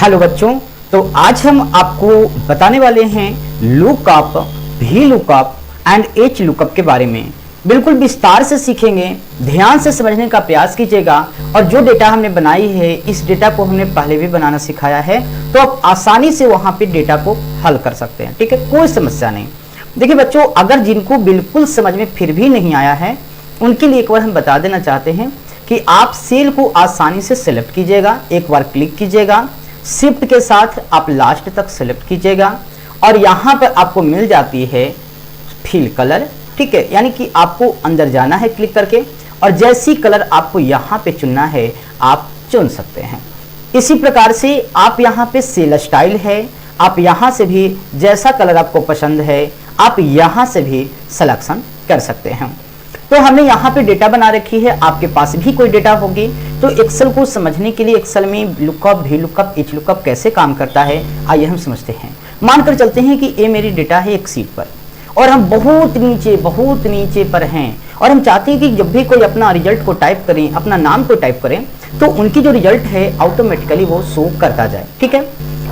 Hello बच्चों, तो आज हम आपको बताने वाले हैं lookup, V lookup and H lookup के बारे में। बिल्कुल विस्तार से सीखेंगे, ध्यान से समझने का प्रयास कीजिएगा। और जो डेटा हमने बनाई है, इस डेटा को हमने पहले भी बनाना सिखाया है, तो आप आसानी से वहां पे डेटा को हल कर सकते हैं। ठीक है, कोई समस्या नहीं। देखिए बच्चों, अगर जिनको बिल्कुल समझ में फिर भी नहीं आया है, उनके लिए एक बार हम बता देना चाहते हैं कि आप सेल को आसानी से सिलेक्ट कीजिएगा, एक बार क्लिक कीजिएगा, शिफ्ट के साथ आप लास्ट तक सिलेक्ट कीजिएगा और यहाँ पर आपको मिल जाती है फिल कलर। ठीक है, यानी कि आपको अंदर जाना है क्लिक करके और जैसी कलर आपको यहाँ पे चुनना है आप चुन सकते हैं। इसी प्रकार से आप यहाँ पे सेल स्टाइल है, आप यहाँ से भी जैसा कलर आपको पसंद है आप यहाँ से भी सिलेक्शन कर सकते हैं। तो हमने यहाँ पे डेटा बना रखी है, आपके पास भी कोई डेटा होगी। तो एक्सेल को समझने के लिए एक्सेल में lookup, V lookup, H lookup कैसे काम करता है आइए हम समझते हैं। मानकर चलते हैं कि ये मेरी डेटा है एक सीट पर और हम बहुत नीचे पर हैं और हम चाहते हैं कि जब भी कोई अपना रिजल्ट को टाइप करें, अपना नाम को टाइप करें, तो उनकी जो रिजल्ट है ऑटोमेटिकली वो शो करता जाए। ठीक है,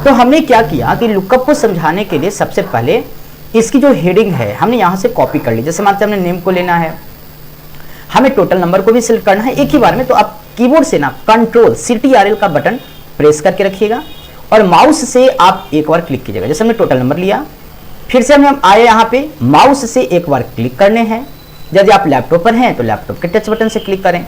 तो हमने क्या किया कि लुकअप को समझाने के लिए सबसे पहले इसकी जो हेडिंग है हमने यहाँ से कॉपी कर ली। जैसे मानते हैं हमने नेम को लेना है, हमें टोटल नंबर को भी सिलेक्ट करना है एक ही बार में, तो आप कीबोर्ड से ना कंट्रोल CTRL का बटन प्रेस करके रखिएगा और माउस से आप एक बार क्लिक कीजिएगा। जैसे हमने टोटल नंबर लिया, फिर से हम आए यहाँ पे माउस से एक बार क्लिक करने हैं। यदि आप लैपटॉप पर हैं तो लैपटॉप के टच बटन से क्लिक करें।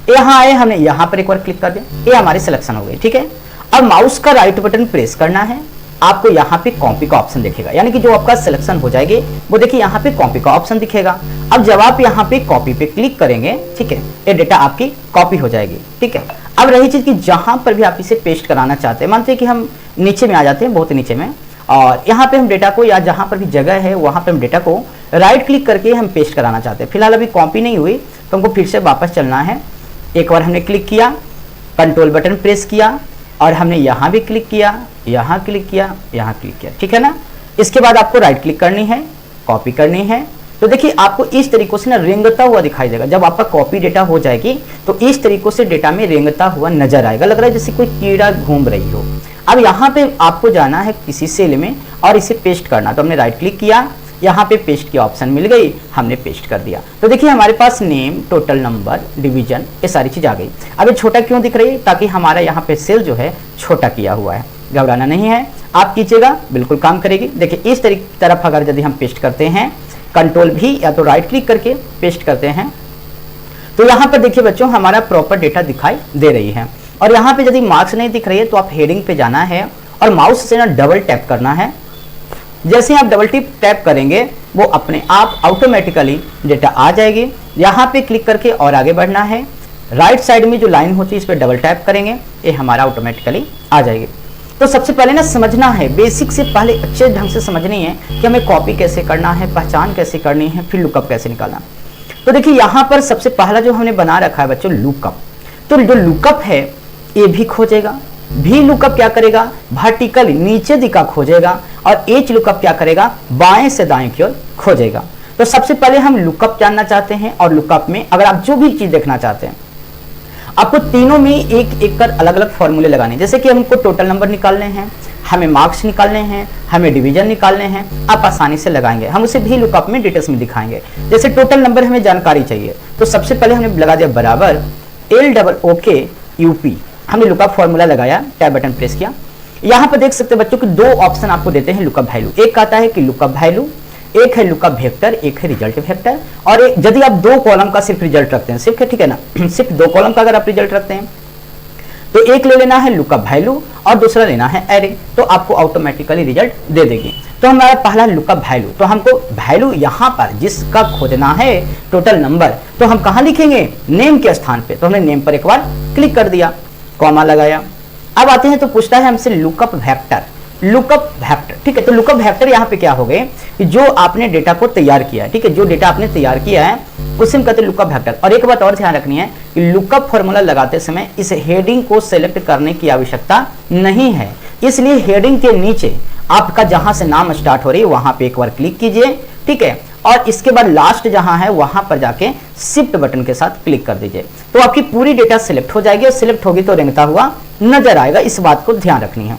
यहाँ आए, हमने यहाँ पर एक बार क्लिक कर दिया, ये हमारी सिलेक्शन हो गई। ठीक है, अब माउस का राइट बटन प्रेस करना है, आपको यहाँ पे कॉपी का ऑप्शन दिखेगा, यानी कि जो आपका सिलेक्शन हो जाएगी वो देखिए यहाँ पे कॉपी का ऑप्शन दिखेगा। अब जब आप यहाँ पे कॉपी पे क्लिक करेंगे, ठीक है, ये डेटा आपकी कॉपी हो जाएगी। ठीक है, अब रही चीज कि जहां पर भी आप इसे पेस्ट कराना चाहते हैं, मानते हैं कि हम नीचे में आ जाते हैं, बहुत नीचे में, और यहाँ पे हम डेटा को या जहां पर भी जगह है वहां पे हम डेटा को राइट क्लिक करके हम पेस्ट कराना चाहते हैं। फिलहाल अभी कॉपी नहीं हुई तो हमको फिर से वापस चलना है। एक बार हमने क्लिक किया, कंट्रोल बटन प्रेस किया और हमने यहाँ भी क्लिक किया, यहाँ क्लिक किया, यहाँ क्लिक किया। ठीक है ना, इसके बाद आपको राइट क्लिक करनी है, कॉपी करनी है। तो देखिए आपको इस तरीकों से ना रेंगता हुआ दिखाई देगा। जब आपका कॉपी डेटा हो जाएगी तो इस तरीकों से डेटा में रेंगता हुआ नजर आएगा, लग रहा है जैसे कोई कीड़ा घूम रही हो। अब यहाँ पे आपको जाना है किसी सेल में और इसे पेस्ट करना, तो हमने राइट क्लिक किया, यहाँ पे पेस्ट की ऑप्शन मिल गई, हमने पेस्ट कर दिया। तो देखिए हमारे पास नेम, टोटल नंबर, डिवीजन, ये सारी चीज आ गई। अब ये छोटा क्यों दिख रही है? ताकि हमारा यहाँ पे सेल जो है छोटा किया हुआ है। घबराना नहीं है, आप कीजिएगा, बिल्कुल काम करेगी। देखिए इस तरफ अगर यदि हम पेस्ट करते हैं, कंट्रोल भी या तो राइट क्लिक करके पेस्ट करते हैं, तो यहाँ पर देखिए बच्चों हमारा प्रॉपर डेटा दिखाई दे रही है। और यहाँ पे यदि मार्क्स नहीं दिख रही है तो आप हेडिंग पे जाना है और माउस से ना डबल टैप करना है। जैसे आप डबल टैप करेंगे वो अपने आप ऑटोमेटिकली डेटा आ जाएगी। यहाँ पे क्लिक करके और आगे बढ़ना है, राइट साइड में जो लाइन होती है इस पर डबल टैप करेंगे, ये हमारा ऑटोमेटिकली आ जाएगी। तो सबसे पहले ना समझना है, बेसिक से पहले अच्छे ढंग से समझनी है कि हमें कॉपी कैसे करना है, पहचान कैसे करनी है, फिर लुकअप कैसे निकालना। तो देखिए यहाँ पर सबसे पहला जो हमने बना रखा है बच्चों लुकअप, तो जो लुकअप है ये भी खोजेगा। भी लुकअप क्या करेगा? वर्टिकल नीचे दिखा खोजेगा। और एच लुकअप क्या करेगा? बाएं से दाएं की ओर खोजेगा। तो सबसे पहले हम लुकअप जानना चाहते हैं और लुकअप में अगर आप जो भी चीज देखना चाहते हैं, आपको तीनों में एक एक कर अलग अलग फॉर्मूले लगाने। जैसे कि हमको टोटल नंबर निकालने हैं, हमें मार्क्स निकालने हैं, हमें डिवीजन निकालने हैं, आप आसानी से लगाएंगे। हम उसे भी लुकअप में डिटेल्स में दिखाएंगे। जैसे टोटल नंबर हमें जानकारी चाहिए, तो सबसे पहले हमने लगा दिया बराबर LOOK, हमने लुकअप फॉर्मूला लगाया, टैब बटन प्रेस किया। यहाँ पर देख सकते हैं बच्चों कि दो ऑप्शन आपको देते हैं लुकअप वैल्यू। एक आता है कि लुकअप वैल्यू, एक है लुकअप वेक्टर, एक है रिजल्ट वेक्टर। और यदि आप दो कॉलम का सिर्फ रिजल्ट रखते हैं, सिर्फ, ठीक है ना, सिर्फ दो कॉलम का अगर आप रिजल्ट रखते हैं तो एक ले लेना है लुकअप वैल्यू और दूसरा लेना है एरे, तो आपको ऑटोमेटिकली रिजल्ट दे देगी। तो हमारा पहला लुकअप वैल्यू, तो हमको वैल्यू यहाँ पर जिसका खोजना है टोटल नंबर, तो हम कहाँ लिखेंगे? नेम के स्थान पे। तो हमने नेम पर एक बार क्लिक कर दिया, कॉमा लगाया। अब आते हैं तो पूछता है हमसे लुकअप वेक्टर, लुकअप वेक्टर। ठीक है, तो लुकअप वेक्टर यहाँ पे क्या हो गए कि जो आपने डेटा को तैयार किया है, ठीक है, जो डेटा आपने तैयार किया है उसे हम कहते हैं लुकअप वेक्टर। और एक बात और ध्यान रखनी है कि लुकअप फॉर्मूला लगाते समय इस हेडिंग को सेलेक्ट करने की आवश्यकता नहीं है, इसलिए हेडिंग के नीचे आपका जहां से नाम स्टार्ट हो रही है वहां पे एक बार क्लिक कीजिए। ठीक है, और इसके बाद लास्ट जहां है वहां पर जाके शिफ्ट बटन के साथ क्लिक कर दीजिए, तो आपकी पूरी डेटा सिलेक्ट हो जाएगी और सिलेक्ट होगी तो रेंगता हुआ नजर आएगा। इस बात को ध्यान रखनी है।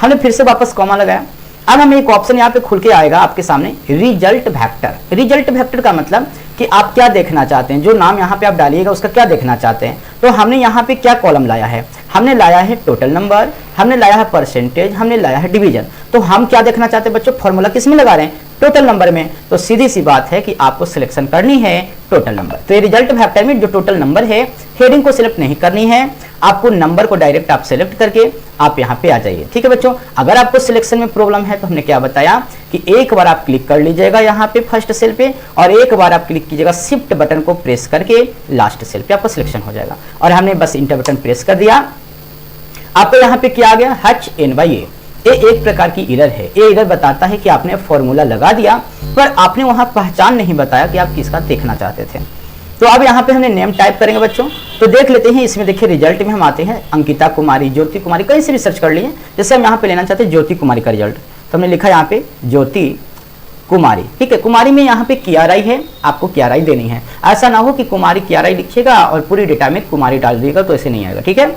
हमने फिर से वापस कॉमा लगाया। अब हमें एक ऑप्शन यहाँ पे खुल के आएगा आपके सामने, रिजल्ट वेक्टर। रिजल्ट वेक्टर का मतलब कि आप क्या देखना चाहते हैं, जो नाम यहाँ पे आप डालिएगा उसका क्या देखना चाहते हैं। तो हमने यहाँ पे क्या कॉलम लाया है, हमने लाया है टोटल नंबर, हमने लाया है परसेंटेज, हमने लाया है डिवीजन। तो हम क्या देखना चाहते हैं बच्चों, फॉर्मूला किस में लगा रहे हैं, टोटल नंबर में। तो सीधी सी बात है कि आपको सिलेक्शन करनी है टोटल नंबर। तो ये रिजल्ट वेक्टर में जो टोटल नंबर है, हेडिंग को सिलेक्ट नहीं करनी है आपको, नंबर को डायरेक्ट आप सिलेक्ट करके आप यहाँ पे आ जाइए। ठीक है बच्चों, अगर आपको सिलेक्शन में प्रॉब्लम है तो हमने क्या बताया कि एक बार आप क्लिक कर लीजिएगा यहाँ पे फर्स्ट सेल पे, और एक बार आप क्लिक कीजिएगा शिफ्ट बटन को प्रेस करके लास्ट सेल पे, आपका सिलेक्शन हो जाएगा। और हमने बस इंटर बटन प्रेस कर दिया, आपको यहाँ पे क्या आ गया, HNY। ये एक प्रकार की एरर है। ये एरर बताता है कि आपने फॉर्मूला लगा दिया पर आपने वहां पहचान नहीं बताया कि आप किसका देखना चाहते थे। तो अब यहाँ पे हमने नेम टाइप करेंगे बच्चों, तो देख लेते हैं। इसमें देखिए रिजल्ट में हम आते हैं अंकिता कुमारी, ज्योति कुमारी, कहीं से भी सर्च कर लिए। जैसे हम यहाँ पे लेना चाहते हैं ज्योति कुमारी का रिजल्ट, तो हमने लिखा यहाँ पे ज्योति कुमारी। ठीक है, कुमारी में यहाँ पे कियाराई है, आपको कियाराई देनी है। ऐसा ना हो कि कुमारी कियाराई लिखिएगा और पूरी डेटा में कुमारी डाल दीजिएगा, तो ऐसे नहीं आएगा। ठीक है,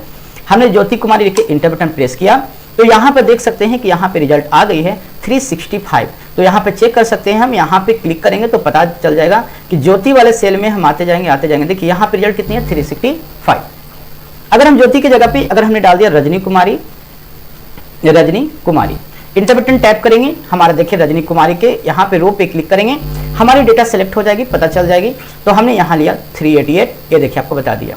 हमने ज्योति कुमारी लिख के इंटर बटन प्रेस किया, तो यहाँ पर देख सकते हैं कि यहाँ पे रिजल्ट आ गई है 365। तो यहाँ पे चेक कर सकते हैं, हम यहाँ पे क्लिक करेंगे तो पता चल जाएगा कि ज्योति वाले सेल में हम आते जाएंगे। देखिए यहाँ पे रिजल्ट कितनी है, 365। अगर हम ज्योति की जगह पे अगर हमने डाल दिया Rajni Kumari, inter button tap करेंगे, हमारा देखिए रजनी कुमारी के यहाँ पे रो पे क्लिक करेंगे, हमारी डेटा सेलेक्ट हो जाएगी, पता चल जाएगी। तो हमने यहाँ लिया 388, ये देखिए आपको बता दिया।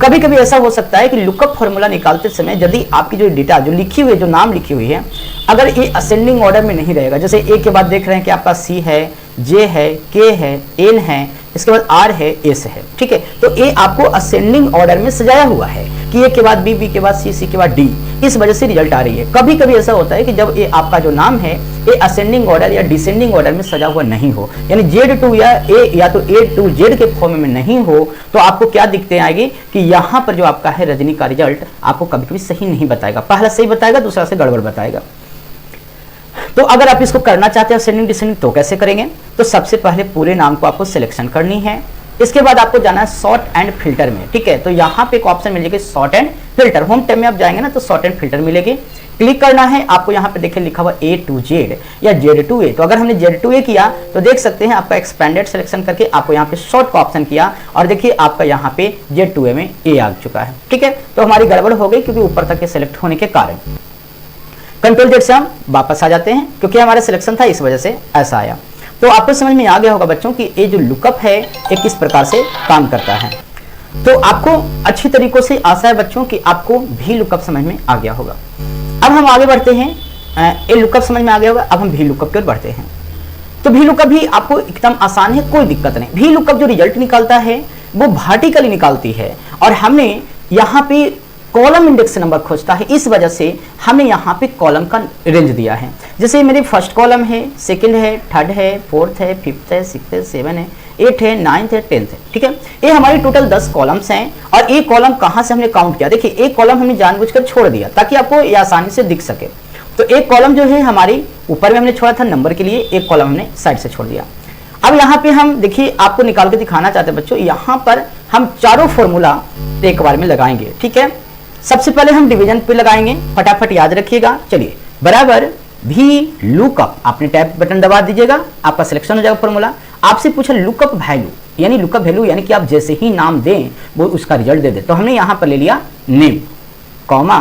कभी कभी ऐसा हो सकता है कि लुकअप फॉर्मूला निकालते समय यदि आपकी जो डेटा जो लिखी हुई है, जो नाम लिखी हुई है, अगर ये असेंडिंग ऑर्डर में नहीं रहेगा, जैसे ए के बाद देख रहे हैं कि आपका सी है, जे है, के है, एन है, इसके बाद आर है, एस है। ठीक है, तो ये आपको असेंडिंग ऑर्डर में सजाया हुआ है कि ए के बाद बी, बी के बाद सी, सी के बाद डी, इस वजह से रिजल्ट आ रही है। कभी कभी ऐसा होता है कि जब ये आपका जो नाम है ये असेंडिंग ऑर्डर या डिसेंडिंग ऑर्डर में सजा हुआ नहीं हो, यानी Z2 या A या तो A to Z के फॉर्म में नहीं हो, तो आपको क्या दिखते आएगी कि यहाँ पर जो आपका है रजनी का रिजल्ट आपको कभी कभी सही नहीं बताएगा, पहला सही बताएगा, दूसरा से गड़बड़ बताएगा। तो अगर आप इसको करना चाहते हैं असेंडिंग डिसेंडिंग, तो कैसे करेंगे, तो सबसे पहले पूरे नाम को आपको सिलेक्शन करनी है। इसके बाद आपको जाना है सॉर्ट एंड फिल्टर में। ठीक है, तो यहाँ पे एक ऑप्शन मिलेगी sort and filter, home tab में आप जाएंगे ना तो सॉर्ट एंड फिल्टर मिलेगी, क्लिक करना है। आपको यहाँ पे देखिए लिखा हुआ A to Z या Z to A, तो अगर हमने Z to A किया तो देख सकते हैं आपका एक्सपेंडेड सिलेक्शन करके आपको यहाँ पे शॉर्ट का ऑप्शन किया, और देखिए आपका यहाँ पे Z to A में A आ चुका है। ठीक है, तो हमारी गड़बड़ हो गई क्योंकि ऊपर तक के सिलेक्ट होने के कारण। कंट्रोल Z से हम वापस आ जाते हैं क्योंकि हमारा सिलेक्शन था, इस वजह से ऐसा आया। तो आपको समझ में आ गया होगा बच्चों कि ये जो लुकअप है ये किस प्रकार से काम करता है। तो आपको अच्छी तरीकों से आशा है बच्चों कि आपको भी लुकअप समझ में आ गया होगा। अब हम आगे बढ़ते हैं, ये लुकअप समझ में आ गया होगा, अब हम भी लुकअप की ओर बढ़ते हैं। तो भी लुकअप भी आपको एकदम आसान है, कोई दिक्कत नहीं। भी लुकअप जो रिजल्ट निकालता है वो वर्टिकली निकालती है, और हमने यहाँ पे कॉलम इंडेक्स नंबर खोजता है, इस वजह से हमने यहाँ पे कॉलम का रेंज दिया है। जैसे मेरे फर्स्ट कॉलम है, सेकंड है, थर्ड है, फोर्थ है, फिफ्थ है, सिक्स्थ है, 7 है, 8 है, 9th है, 10th है। ठीक है, ये हमारी टोटल 10 कॉलम्स हैं, और एक कॉलम कहाँ से हमने काउंट किया, देखिए एक कॉलम हमने जानबूझकर छोड़ दिया ताकि आपको ये आसानी से दिख सके। तो एक कॉलम जो है हमारी ऊपर में हमने छोड़ा था नंबर के लिए, एक कॉलम हमने साइड से छोड़ दिया। अब यहाँ पे हम देखिए आपको निकाल के दिखाना चाहते हैं बच्चों, यहाँ पर हम चारों फॉर्मूला एक बार में लगाएंगे। ठीक है, सबसे पहले हम डिवीजन पे लगाएंगे, फटाफट याद रखिएगा। चलिए, बराबर भी लुकअप, आपने टैब बटन दबा दीजिएगा, आपका सिलेक्शन हो जाएगा फॉर्मूला। आपसे पूछा लुकअप वैल्यू, यानी लुकअप वैल्यू यानी कि आप जैसे ही नाम दें वो उसका रिजल्ट दे दे। तो हमने यहाँ पर ले लिया नेम, कॉमा।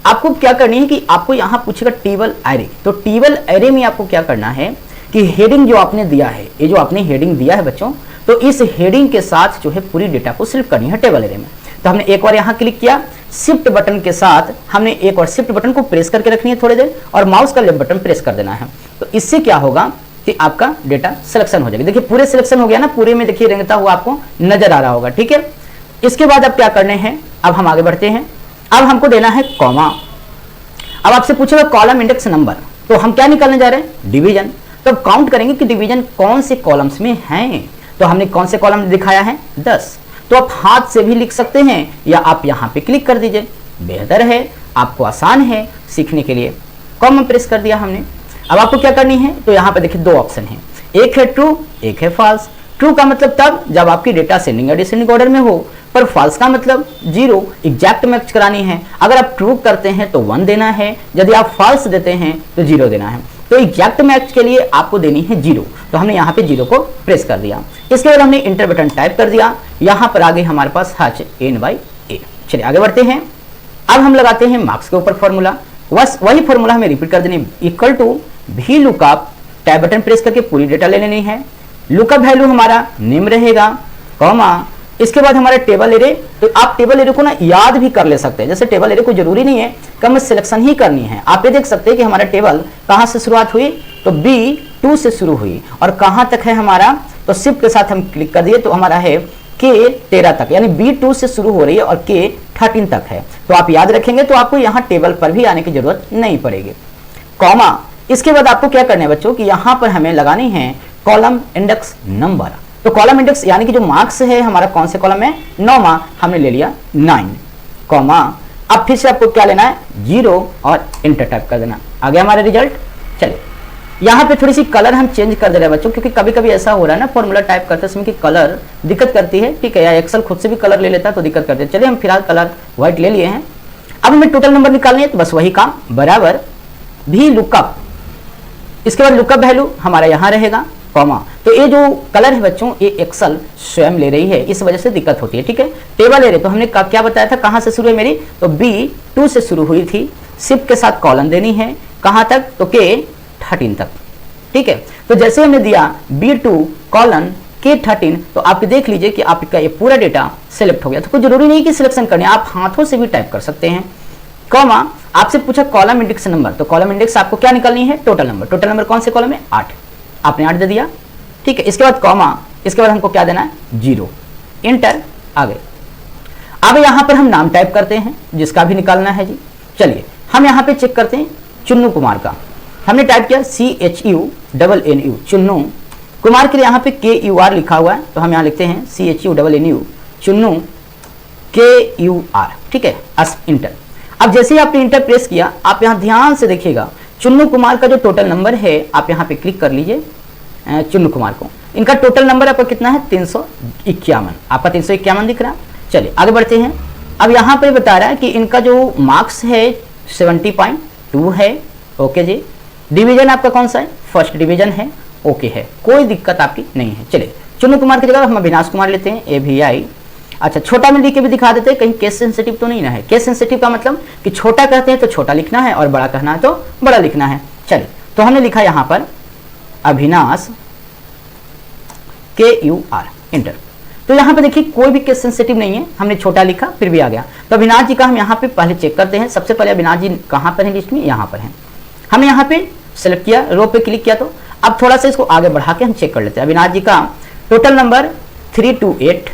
आपको क्या करनी है कि आपको यहाँ पूछेगा टेबल एरे, तो टेबल एरे में आपको क्या करना है कि हेडिंग जो आपने दिया है, ये जो आपने हेडिंग दिया है बच्चों, तो इस हेडिंग के साथ जो है पूरी डेटा को सिलेक्ट करनी है टेबल एरे में। तो हमने एक बार यहाँ क्लिक किया, शिफ्ट बटन के साथ हमने एक और शिफ्ट बटन को प्रेस करके रखनी है थोड़ी देर, और माउस का लेफ्ट बटन प्रेस कर देना है। तो इससे क्या होगा कि आपका डेटा सिलेक्शन हो जाएगा। देखिए पूरे सिलेक्शन हो गया ना, पूरे में देखिए रेंगता हुआ आपको नजर आ रहा होगा। ठीक है, इसके बाद अब क्या करने हैं, अब हम आगे बढ़ते हैं। अब हमको देना है कॉमा। अब आपसे पूछेगा कॉलम इंडेक्स नंबर, तो हम क्या निकालने जा रहे हैं, डिवीजन। तो अब काउंट करेंगे कि डिवीजन कौन से कॉलम्स में है। तो हमने कौन से कॉलम दिखाया है, 10। तो आप हाथ से भी लिख सकते हैं या आप यहाँ पे क्लिक कर दीजिए, बेहतर है, आपको आसान है सीखने के लिए। कॉमा प्रेस कर दिया हमने। अब आपको क्या करनी है, तो यहाँ पे देखिए 2 ऑप्शन है, एक है ट्रू, एक है फॉल्स। ट्रू का मतलब तब जब आपकी डेटा असेंडिंग या डिसेंडिंग ऑर्डर में हो, पर फॉल्स का मतलब 0 एग्जैक्ट मैच करानी है। अगर आप ट्रू करते हैं तो 1 देना है, यदि आप फॉल्स देते हैं तो 0 देना है। तो एग्जैक्ट मैच के लिए आपको देनी है 0, तो हमने यहाँ पे 0 को प्रेस कर दिया। इसके बाद हमने इंटर बटन टाइप कर दिया, यहाँ पर आगे हमारे पास HN/A। चलिए आगे बढ़ते हैं। अब हम लगाते हैं मार्क्स के ऊपर फॉर्मूला, बस वही फॉर्मूला हमें रिपीट कर देनी, इक्वल टू भी लुकअप, टैब बटन प्रेस करके पूरी डेटा ले लेनी है। लुकअप वैल्यू हमारा नेम रहेगा, कॉमा, इसके बाद हमारा टेबल एरे। तो आप टेबल एरे को ना याद भी कर ले सकते हैं, जैसे टेबल एरे को जरूरी नहीं है कम सिलेक्शन ही करनी है। आप ये देख सकते हैं कि हमारा टेबल कहाँ से शुरुआत हुई, तो B2 से शुरू हुई, और कहाँ तक है हमारा, तो शिफ्ट के साथ हम क्लिक कर दिए तो हमारा है K13 तक, यानी B2 से शुरू हो रही है और K13 तक है। तो आप याद रखेंगे तो आपको यहाँ टेबल पर भी आने की जरूरत नहीं पड़ेगी। कॉमा, इसके बाद आपको क्या करना है बच्चों कि यहाँ पर हमें लगानी है कॉलम इंडेक्स नंबर। तो कॉलम इंडेक्स यानी कि जो मार्क्स है हमारा कौन से कॉलम में, 9वां, हमने ले लिया 9, कॉमा, अब फिर से आपको क्या लेना है 0 और इंटर टाइप कर देना, आ गया हमारा रिजल्ट। चलिए यहाँ पे थोड़ी सी कलर हम चेंज कर दे रहे हैं बच्चों, क्योंकि कभी कभी ऐसा हो रहा है ना फॉर्मूला टाइप करते समय कि कलर दिक्कत करती है, ठीक है, या एक्सेल खुद से भी कलर ले लेता है तो दिक्कत करती है। चलिए हम फिलहाल कलर व्हाइट ले लिए हैं। अब हमें टोटल नंबर निकालनी है, तो बस वही काम, बराबर भी लुकअप, इसके बाद लुकअप वैल्यू हमारा यहाँ रहेगा, कॉमा। तो ये जो कलर है बच्चों ये एक्सेल स्वयं ले रही है, इस वजह से दिक्कत होती है, ठीक है। टेबल एरे तो हमने क्या बताया था, कहाँ से शुरू है मेरी, तो B2 से शुरू हुई थी, शिफ्ट के साथ कॉलम देनी है, कहाँ तक, तो K13 तक, ठीक है। तो जैसे हमने दिया B2 कॉलन K13, तो आप देख लीजिए कि आपका ये पूरा डेटा सिलेक्ट हो गया। तो कोई जरूरी नहीं कि सिलेक्शन करनी, आप हाथों से भी टाइप कर सकते हैं। कॉमा, आपसे पूछा कॉलम इंडेक्स नंबर, तो कॉलम इंडेक्स आपको क्या निकालनी है, टोटल नंबर। टोटल नंबर कौन से कॉलम है, 8, आपने 8 दे दिया, ठीक है। इसके बाद कॉमा, इसके बाद हमको क्या देना है 0, इंटर, आ गए। अब यहाँ पर हम नाम टाइप करते हैं जिसका भी निकालना है जी। चलिए हम यहाँ पे चेक करते हैं चुन्नू कुमार का, हमने टाइप किया CHUNNU, चुन्नू कुमार के लिए यहाँ पे KUR लिखा हुआ है, तो हम यहाँ लिखते हैं CHUNNU, चुन्नू KUR, ठीक है, इंटर। अब जैसे ही आपने इंटर प्रेस किया, आप यहाँ ध्यान से देखिएगा चुन्नू कुमार का जो टोटल नंबर है, आप यहाँ पे क्लिक कर लीजिए चुन्नू कुमार को, इनका टोटल नंबर आपका कितना है 351, आपका 351 दिख रहा है। चलिए आगे बढ़ते हैं। अब यहाँ पे बता रहा है कि इनका जो मार्क्स है 70.2 है, ओके जी। डिवीजन आपका कौन सा है, फर्स्ट डिवीजन है, ओके है, कोई दिक्कत आपकी नहीं है। चलिए चुन्नू कुमार की जगह हम अविनाश कुमार लेते हैं, AVI। अच्छा, छोटा में लिख के भी दिखा देते हैं, कहीं केस सेंसिटिव तो नहीं ना है। केस सेंसिटिव का मतलब कि छोटा कहते हैं तो छोटा लिखना है और बड़ा कहना है तो बड़ा लिखना है। चलिए तो हमने लिखा यहाँ पर अविनाश KUR, इंटर। तो यहाँ पे देखिए कोई भी केस सेंसिटिव नहीं है, हमने छोटा लिखा फिर भी आ गया। तो अविनाश जी का हम यहाँ पे पहले चेक करते हैं। सबसे पहले अविनाश जी कहाँ पर है लिस्ट में, यहाँ पर है। हमने यहाँ पे सेलेक्ट किया, रो पे क्लिक किया, तो अब थोड़ा सा इसको आगे बढ़ा के हम चेक कर लेते हैं। अविनाश जी का टोटल नंबर 328,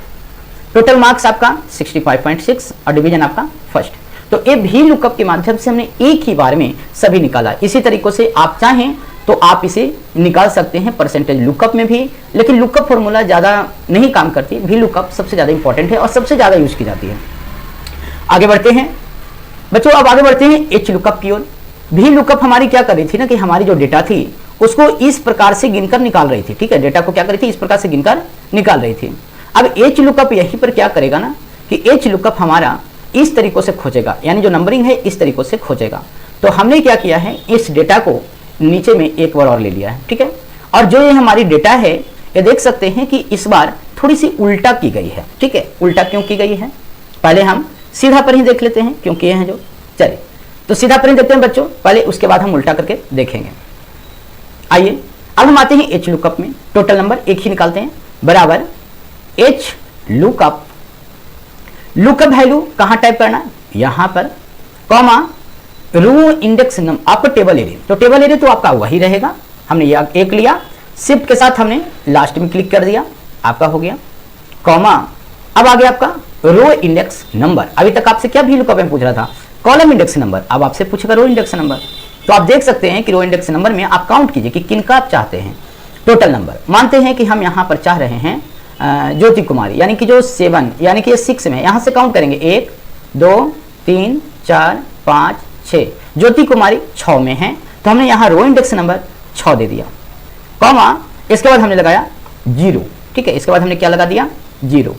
टोटल मार्क्स आपका 65.6 और डिवीजन आपका फर्स्ट। तो ये भी लुकअप के माध्यम से हमने एक ही बार में सभी निकाला। इसी तरीके से आप चाहें तो आप इसे निकाल सकते हैं परसेंटेज लुकअप में भी, लेकिन लुकअप फॉर्मूला ज़्यादा नहीं काम करती, भी लुकअप सबसे ज़्यादा इंपॉर्टेंट है और सबसे ज़्यादा यूज की जाती है। आगे बढ़ते हैं बच्चों, अब आगे बढ़ते हैं एच लुकअप की ओर। भी लुकअप हमारी क्या कर रही थी ना कि हमारी जो डेटा थी उसको इस प्रकार से गिनकर निकाल रही थी, ठीक है। डेटा को क्या कर रही थी, इस प्रकार से गिनकर निकाल रही थी। अब एच लुकअप यहीं पर क्या करेगा ना कि एच लुकअप हमारा इस तरीकों से खोजेगा, यानी जो नंबरिंग है इस तरीकों से खोजेगा। तो हमने क्या किया है, इस डेटा को नीचे में एक बार और ले लिया है, ठीक है। और जो ये हमारी डेटा है ये देख सकते हैं कि इस बार थोड़ी सी उल्टा की गई है, ठीक है। उल्टा क्यों की गई है, पहले हम सीधा पर ही देख लेते हैं क्योंकि ये है जो। चलिए तो सीधा पर ही देखते हैं बच्चों पहले, उसके बाद हम उल्टा करके देखेंगे। आइए अब हम आते हैं एच लुकअप में। टोटल नंबर एक ही निकालते हैं, बराबर एच लुकअप। लुकअप वैल्यू कहाँ टाइप करना है, यहाँ पर, कॉमा, रो इंडेक्स नंबर आपका टेबल एरिया। तो टेबल एरिया तो आपका वही रहेगा, हमने ये एक लिया, शिफ्ट के साथ हमने लास्ट में क्लिक कर दिया, आपका हो गया, कॉमा। अब आ गया आपका रो इंडेक्स नंबर। अभी तक आपसे क्या भी लुकअप में पूछ रहा था, कॉलम इंडेक्स नंबर, अब आपसे पूछेगा रो इंडेक्स नंबर। तो आप देख सकते हैं कि रो इंडेक्स नंबर में आप काउंट कीजिए कि किनका आप चाहते हैं टोटल नंबर। मानते हैं कि हम यहाँ पर चाह रहे हैं ज्योति कुमारी, यानी कि जो 7 यानी कि 6 में, यहाँ से काउंट करेंगे 1 2 3 4 5 6, ज्योति कुमारी 6 में है, तो हमने यहाँ रो इंडेक्स नंबर 6 दे दिया, कॉमा। इसके बाद हमने लगाया 0, ठीक है। इसके बाद हमने क्या लगा दिया 0।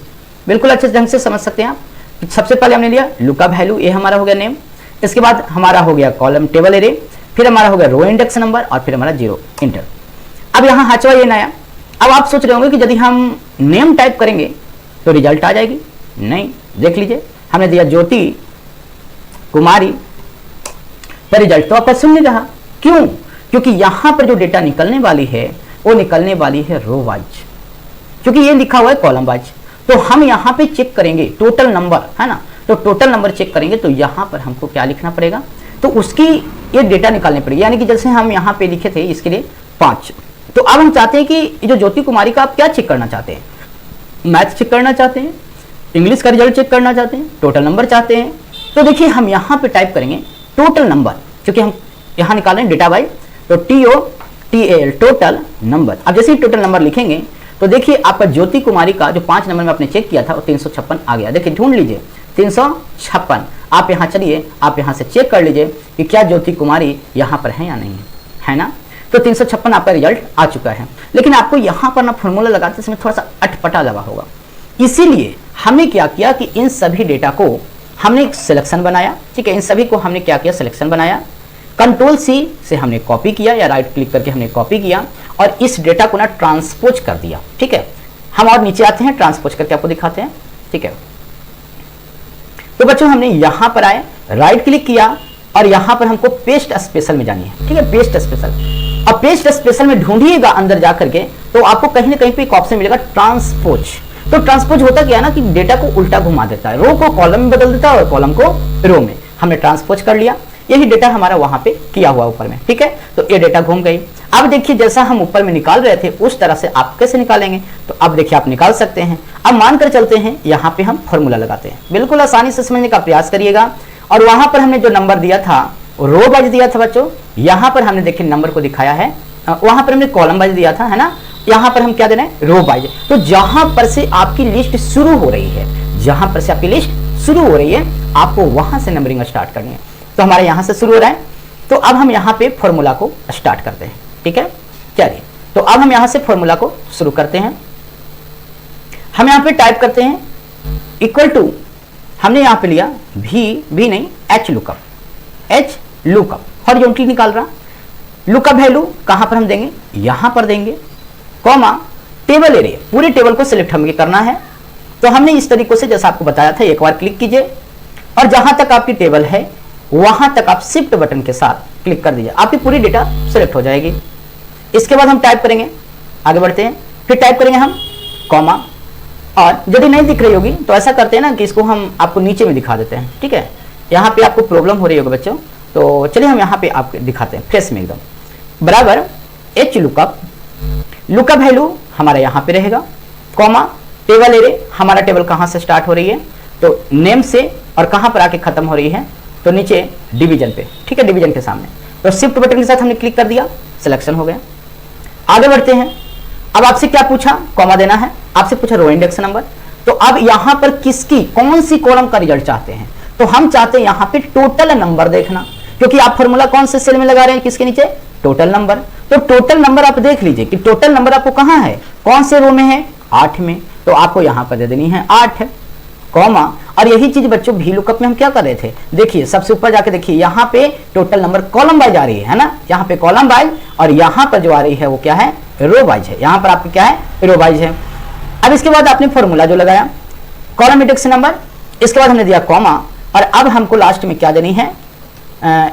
बिल्कुल अच्छे ढंग से समझ सकते हैं आप। सबसे पहले हमने लिया लुकअप वैल्यू, ये हमारा हो गया नेम। इसके बाद हमारा हो गया कॉलम टेबल एरे, फिर हमारा हो गया रो इंडेक्स नंबर और फिर हमारा 0 इंटर। अब यहाँ हाचवा ये नया। अब आप सोच रहे होंगे कि यदि हम नेम टाइप करेंगे तो रिजल्ट आ जाएगी। नहीं, देख लीजिए हमने दिया ज्योति कुमारी, पर रिजल्ट तो आपका शून्य रहा। क्यों? क्योंकि यहां पर जो डेटा निकलने वाली है वो निकलने वाली है रो वाइज, क्योंकि ये लिखा हुआ है कॉलम वाइज। तो हम यहां पे चेक करेंगे टोटल नंबर, है ना, तो टोटल नंबर चेक करेंगे तो यहां पर हमको क्या लिखना पड़ेगा, तो उसकी ये डेटा निकालनी पड़ेगी। यानी कि जैसे हम यहां पे लिखे थे इसके लिए 5, तो अब हम चाहते हैं कि जो ज्योति कुमारी का आप क्या चेक करना चाहते हैं, मैथ चेक करना चाहते हैं, इंग्लिश का रिजल्ट चेक करना चाहते हैं, टोटल नंबर चाहते हैं। तो देखिए हम यहाँ पे टाइप करेंगे टोटल नंबर, क्योंकि हम यहाँ निकाल रहे हैं डेटा वाइज, तो TOTAL टोटल नंबर। अब जैसे ही टोटल नंबर लिखेंगे तो देखिए आपका ज्योति कुमारी का जो 5 नंबर में आपने चेक किया था वो 356 आ गया। देखिए ढूंढ लीजिए 356। आप यहाँ चलिए, आप यहाँ से चेक कर लीजिए कि क्या ज्योति कुमारी यहाँ पर है या नहीं है ना। तो 356 आपका रिजल्ट आ चुका है। लेकिन आपको यहाँ पर ना फॉर्मूला लगाते समय थोड़ा सा अटपटा लगा होगा, इसीलिए हमने क्या किया कि इन सभी डेटा को हमने एक सिलेक्शन बनाया, ठीक है। इन सभी को हमने क्या किया, सिलेक्शन बनाया, कंट्रोल C से हमने कॉपी किया या राइट क्लिक करके हमने कॉपी किया और इस डेटा को ना ट्रांसपोज कर दिया, ठीक है। हम और नीचे आते हैं, ट्रांसपोज करके आपको दिखाते हैं, ठीक है। तो बच्चों हमने यहां पर आए, राइट क्लिक किया और यहां पर हमको पेस्ट स्पेशल में जानी है, ठीक है, पेस्ट स्पेशल। अब पेस्ट स्पेशल में ढूंढिएगा अंदर जाकर के तो आपको कहीं ना कहीं पे एक ऑप्शन मिलेगा ट्रांसपोज। तो ट्रांसपोज होता क्या है ना कि डेटा को उल्टा घुमा देता है, रो को कॉलम में बदल देता है और कॉलम को रो में। हमने ट्रांसपोज कर लिया, यही डेटा हमारा वहां पे किया हुआ ऊपर में, ठीक है। तो ये डेटा घूम गई। अब देखिए जैसा हम ऊपर में निकाल रहे थे उस तरह से आप कैसे निकालेंगे, तो अब देखिए आप निकाल सकते हैं। अब मानकर चलते हैं यहाँ पे हम फॉर्मूला लगाते हैं, बिल्कुल आसानी से समझने का प्रयास करिएगा। और वहां पर हमने जो नंबर दिया था रो वाइज दिया था बच्चों, यहाँ पर हमने देखिए नंबर को दिखाया है, वहां पर हमने कॉलम वाइज दिया था, है ना। यहाँ पर हम क्या दे रहे हैं, रो वाइज। तो जहां पर से आपकी लिस्ट शुरू हो रही है, जहां पर से आपकी लिस्ट शुरू हो रही है, आपको वहां से नंबरिंग स्टार्ट करनी है। तो हमारे यहां से शुरू हो रहा है, तो अब हम यहाँ पे फॉर्मूला को स्टार्ट करते हैं, ठीक है। चलिए, तो अब हम यहाँ से फॉर्मूला को शुरू करते हैं। हम यहाँ पे टाइप करते हैं इक्वल टू, हमने यहाँ पे लिया भी नहीं H लुकअप हॉरिजॉन्टली निकाल रहा। लुकअप वैल्यू कहां पर हम देंगे, यहां पर देंगे, कॉमा टेबल एरिया, पूरे टेबल को सिलेक्ट हमें करना है। तो हमने इस तरीके से जैसा आपको बताया था, एक बार क्लिक कीजिए और जहां तक आपकी टेबल है वहां तक आप शिफ्ट बटन के साथ क्लिक कर दीजिए, आपकी पूरी डेटा सिलेक्ट हो जाएगी। इसके बाद हम टाइप करेंगे, आगे बढ़ते हैं, फिर टाइप करेंगे हम कॉमा, और यदि नहीं दिख रही होगी तो ऐसा करते हैं ना कि इसको हम आपको नीचे में दिखा देते हैं, ठीक है। यहाँ पे आपको प्रॉब्लम हो रही होगी बच्चों, तो चलिए हम यहाँ पे आपको दिखाते हैं फ्रेश में एकदम। बराबर H लुकअप वैल्यू हमारा यहाँ पे रहेगा, कॉमा टेबल एरे, हमारा टेबल कहाँ से स्टार्ट हो रही है, तो नेम से, और कहाँ पर आके खत्म हो रही है, तो नीचे डिवीजन पे, ठीक है, डिवीजन के सामने। तो शिफ्ट बटन के साथ हमने क्लिक कर दिया, सिलेक्शन हो गया। आगे बढ़ते हैं। अब आपसे क्या पूछा, कॉमा देना है, आपसे पूछा रो इंडेक्स नंबर। तो अब यहाँ पर किसकी कौन सी कॉलम का रिजल्ट चाहते हैं, तो हम चाहते हैं यहाँ पे टोटल नंबर देखना, क्योंकि आप फॉर्मूला कौन से सेल में लगा रहे हैं, किसके नीचे, टोटल नंबर। तो टोटल नंबर आप देख लीजिए कि टोटल नंबर आपको कहाँ है, कौन से रो में है, 8 में, तो आपको यहाँ पर दे देनी है 8, कॉमा। और यही चीज बच्चों भी लुकअप में हम क्या कर रहे थे, देखिए सबसे ऊपर जाके देखिए, यहाँ पे टोटल नंबर कॉलम वाइज आ रही है ना, यहाँ पे कॉलम वाइज, और यहाँ पर जो आ रही है वो क्या है, रो वाइज है। यहाँ पर आपकी क्या है, रो वाइज है। अब इसके बाद आपने फॉर्मूला जो लगाया कॉलम इंडेक्स नंबर, इसके बाद हमने दिया कॉमा, और अब हमको लास्ट में क्या देनी है,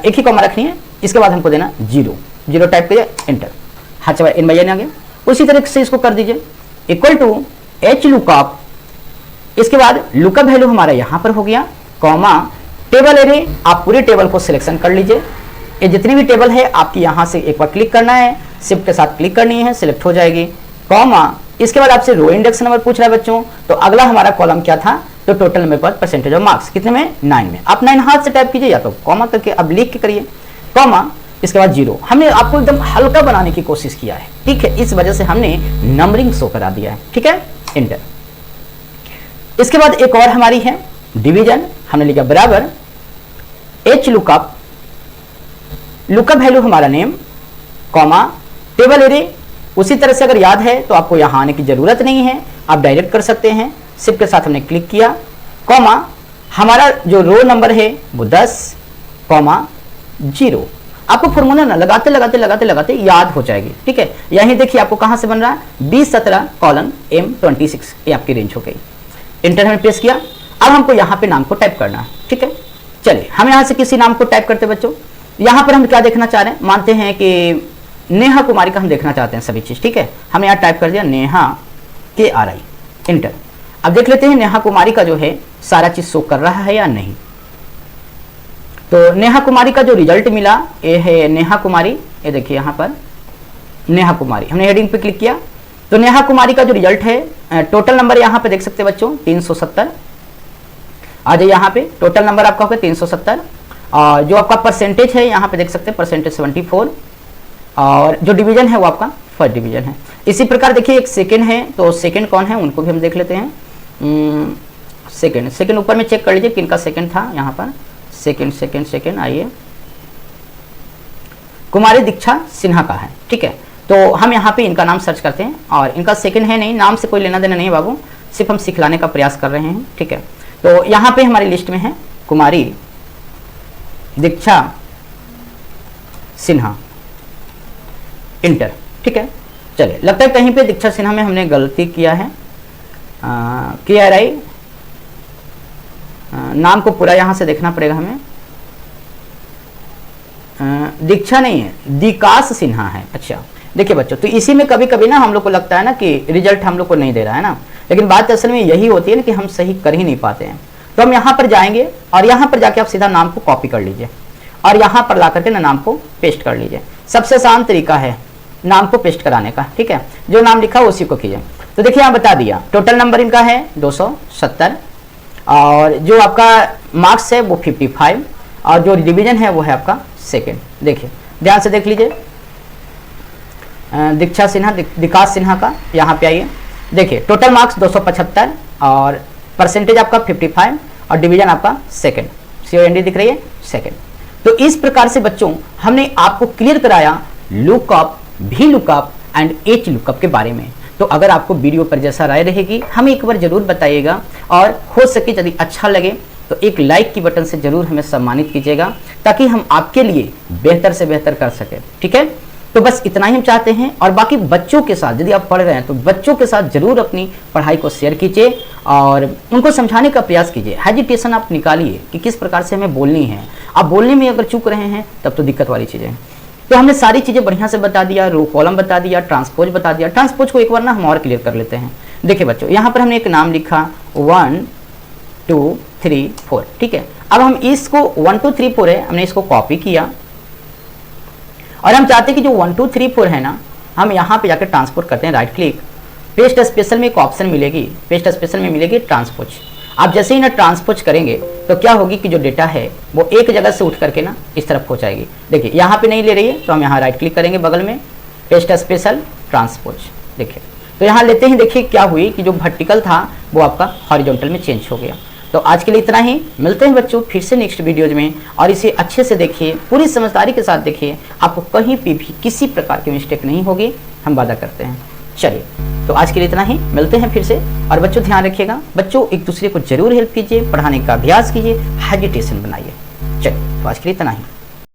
एक ही कॉमा रखनी है, इसके बाद हमको देना 0 टाइप करिए, एंटर। हाँ चलो इन आ गया। उसी तरीके से इसको कर दीजिए इक्वल टू H लुकअप, इसके बाद लुकअप वैल्यू हमारा यहाँ पर हो गया, कॉमा टेबल एरे, आप पूरे टेबल को सिलेक्शन कर लीजिए। ये जितनी भी टेबल है आपकी यहाँ से एक बार क्लिक करना है, शिफ्ट के साथ क्लिक करनी है, सिलेक्ट हो जाएगी, कॉमा। इसके बाद आपसे रो इंडेक्स नंबर पूछ रहा है बच्चों, तो अगला हमारा कॉलम क्या था, तो टोटल नंबर पर परसेंटेज ऑफ मार्क्स कितने में, 9 में। आप 9 हाथ से टाइप कीजिए या तो कॉमा करके अब लिख के करिए, कॉमा, इसके बाद 0। हमने आपको एकदम हल्का बनाने की कोशिश किया है, ठीक है, इस वजह से हमने नंबरिंग शो करा दिया है, ठीक है, एंटर। इसके बाद एक और हमारी है डिवीजन, हमने लिखा बराबर H लुकअप वैल्यू हमारा नेम, कॉमा टेबल एरे, उसी तरह से अगर याद है तो आपको यहाँ आने की जरूरत नहीं है, आप डायरेक्ट कर सकते हैं। शिफ्ट के साथ हमने क्लिक किया, कॉमा हमारा जो रो नंबर है वो 10,0। आपको फॉर्मूला ना लगाते लगाते लगाते लगाते याद हो जाएगी, ठीक है। यही देखिए आपको कहां से बन रहा है, 2017:M26, ये आपकी रेंज हो गई। इंटर हमने प्रेस किया। अब हमको यहाँ पे नाम को टाइप करना है, ठीक है। चलिए हम यहाँ से किसी नाम को टाइप करते बच्चों। यहाँ पर हम क्या देखना चाह रहे हैं, मानते हैं कि नेहा कुमारी का हम देखना चाहते हैं सभी चीज, ठीक है। हमने यहाँ टाइप कर दिया नेहा KRI, इंटर। अब देख लेते हैं नेहा कुमारी का जो है सारा चीज शो कर रहा है या नहीं। तो नेहा कुमारी का जो रिजल्ट मिला ये है नेहा कुमारी, ये देखिए यहाँ पर नेहा कुमारी, हमने हेडिंग पे क्लिक किया तो नेहा कुमारी का जो रिजल्ट है, टोटल नंबर यहाँ पे देख सकते हैं बच्चों 370। आ जाइए यहाँ पे टोटल नंबर आपका होगा 370, और जो आपका परसेंटेज है यहाँ पे देख सकते हैं परसेंटेज 74, और जो डिवीजन है वो आपका फर्स्ट डिवीजन है। इसी प्रकार देखिए एक सेकंड है, तो सेकंड कौन है उनको भी हम देख लेते हैं। सेकंड ऊपर में चेक कर लीजिए किनका सेकंड था, यहाँ पर सेकंड आइए, कुमारी दीक्षा सिन्हा का है, ठीक है। तो हम यहाँ पे इनका नाम सर्च करते हैं, और इनका सेकंड है नहीं, नाम से कोई लेना देना नहीं है बाबू, सिर्फ हम सिखलाने का प्रयास कर रहे हैं, ठीक है। तो यहाँ पे हमारी लिस्ट में है कुमारी दीक्षा सिन्हा, इंटर, ठीक है। चलिए लगता है कहीं पे दीक्षा सिन्हा में हमने गलती किया है। KRI नाम को पूरा यहाँ से देखना पड़ेगा हमें। दीक्षा नहीं है, विकास सिन्हा है। अच्छा देखिए बच्चों, तो इसी में कभी कभी ना हम लोग को लगता है ना कि रिजल्ट हम लोग को नहीं दे रहा है ना, लेकिन बात असल में यही होती है ना कि हम सही कर ही नहीं पाते हैं। तो हम यहाँ पर जाएंगे और यहाँ पर जाके आप सीधा नाम को कॉपी कर लीजिए और यहाँ पर ला करके ना नाम को पेस्ट कर लीजिए। सबसे आसान तरीका है नाम को पेस्ट कराने का, ठीक है। जो नाम लिखा उसी को कीजिए। तो देखिए यहाँ बता दिया टोटल नंबर इनका है 270, और जो आपका मार्क्स है वो 55, और जो डिवीजन है वो है आपका सेकंड। देखिए ध्यान से देख लीजिए, दीक्षा सिन्हा विकास सिन्हा का यहाँ पे आइए, देखिए टोटल मार्क्स 275 और परसेंटेज आपका 55 और डिवीजन आपका सेकंड, COND दिख रही है सेकंड। तो इस प्रकार से बच्चों हमने आपको क्लियर कराया lookup, V lookup and H lookup के बारे में। तो अगर आपको वीडियो पर जैसा राय रहेगी हमें एक बार जरूर बताइएगा, और हो सके यदि अच्छा लगे तो एक लाइक की बटन से जरूर हमें सम्मानित कीजिएगा, ताकि हम आपके लिए बेहतर से बेहतर कर सके, ठीक है। तो बस इतना ही हम चाहते हैं, और बाकी बच्चों के साथ यदि आप पढ़ रहे हैं तो बच्चों के साथ जरूर अपनी पढ़ाई को शेयर कीजिए और उनको समझाने का प्रयास कीजिए। हेजिटेशन आप निकालिए कि किस प्रकार से हमें बोलनी है। आप बोलने में अगर चूक रहे हैं तब तो दिक्कत वाली चीज़ें। तो हमने सारी चीज़ें बढ़िया से बता दिया, रो कॉलम बता दिया, ट्रांसपोज बता दिया। ट्रांसपोज को एक बार ना हम और क्लियर कर लेते हैं। देखिए बच्चों यहाँ पर हमने एक नाम लिखा 1 2 3 4, ठीक है। अब हम इसको 1 2 3 4 है, हमने इसको कॉपी किया और हम चाहते हैं कि जो 1 2 3 4 है ना, हम यहाँ पे जाकर ट्रांसपोर्ट करते हैं, राइट क्लिक, पेस्ट स्पेशल में एक ऑप्शन मिलेगी, पेस्ट स्पेशल में मिलेगी ट्रांसपोज। आप जैसे ही ना ट्रांसपोज करेंगे तो क्या होगी कि जो डेटा है वो एक जगह से उठ करके ना इस तरफ हो जाएगी। देखिए यहाँ पे नहीं ले रही है तो हम यहाँ राइट क्लिक करेंगे, बगल में पेस्ट स्पेशल ट्रांसपोज। देखिए तो यहाँ लेते ही देखिए क्या हुई कि जो वर्टिकल था वो आपका हॉरिजॉन्टल में चेंज हो गया। तो आज के लिए इतना ही, मिलते हैं बच्चों फिर से नेक्स्ट वीडियोज में, और इसे अच्छे से देखिए, पूरी समझदारी के साथ देखिए, आपको कहीं पे भी किसी प्रकार की मिस्टेक नहीं होगी, हम वादा करते हैं। चलिए तो आज के लिए इतना ही, मिलते हैं फिर से। और बच्चों ध्यान रखिएगा, बच्चों एक दूसरे को जरूर हेल्प कीजिए, पढ़ाने का अभ्यास कीजिए, हेजिटेशन बनाइए। चलिए तो आज के लिए इतना ही।